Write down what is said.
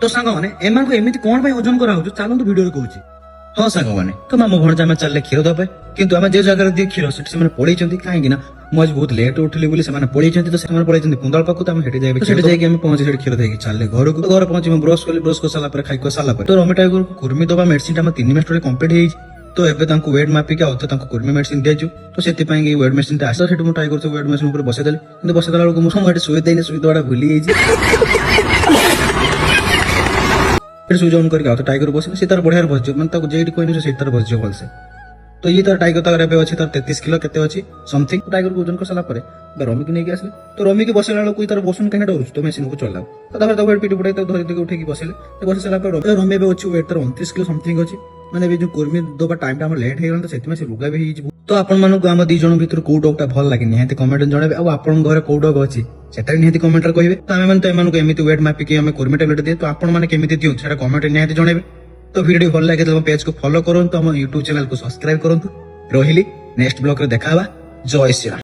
तो साଙ୍ଗमाने एमानकु एमिति कोन भाई ओजन करा होछु चालंतु वीडियो रे कहूची। हाँ साଙ୍ଗमाने तो मामो भणजा में चलले क्षीर दबे किंतु आमे जे जगह दिए क्षीर सेठी से पळै छथि काहे कि ना मु आज बहुत लेट उठली बोली से पळै छथि तो से पळै छथि कुंदल पाखु तो आमे हेठी जाइबे सेठी जाई कि आमे पहुंची सेठी क्षीर देकी चलले घर को घर पहुंची मैं ब्रश कली ब्रश को साला पर खाइ को साला पर तो रमी टाइगर कुर्मी दबा मेडिसिन ता 3 मास रे कंप्लीट हेई तो एबे तांको वेट मापी के औतो तांको कुर्मी मेडिसिन दियाजु तो सेति पई कि वेट मेडिसिन ता आसो सेठी मु टाइगर से वेट मेडिसिन ऊपर बसे देले किंतु बसे देला को मु हेठी सुई देने सुई दड़ा भूली हेई फिर सुई ऑन करके तो टाइगर बसे से तार बढ़िया बस मतलब ताको जेडी कोइन से तार बस भल से तो ये तार टाइगर तार एबे अछि तार 33 किलो केते अछि समथिंग टाइगर को ओजन कर साला परे रमी के नेकी आसले तो रमी के बसेला लोग कोई तार बसुन कने डरुछ तो मशीन को चलाओ तो तापर वेट पीटी पड़े तो धरि के उठे की बसेले तो बसे साला पर रमी एबे अछि वेट तार 29 किलो समथिंग अछि माने बे जो कुर्मी दोबा टाइम टा हम लेट हे गन तो सेति में से रुगा भी हिज तो आपण मानु गाम दी जण भीतर को डॉग टा भल लागे निहाती कमेंट जणाबे आ आपण घर को डॉग अछि सेटा निहाती कमेंट रे कहिबे तो आमे मन तो एमानु को एमिति वेट मापी के हमें कुर्मी टेबलेट दे तो आपण माने केमिति दियो सेटा कमेंट रे निहाती जणाबे तो वीडियो भल लागे तो पेज को फॉलो करंतु हम YouTube चैनल को सब्सक्राइब करंतु रहिली नेक्स्ट ब्लॉग रे देखाबा जय श्री राम।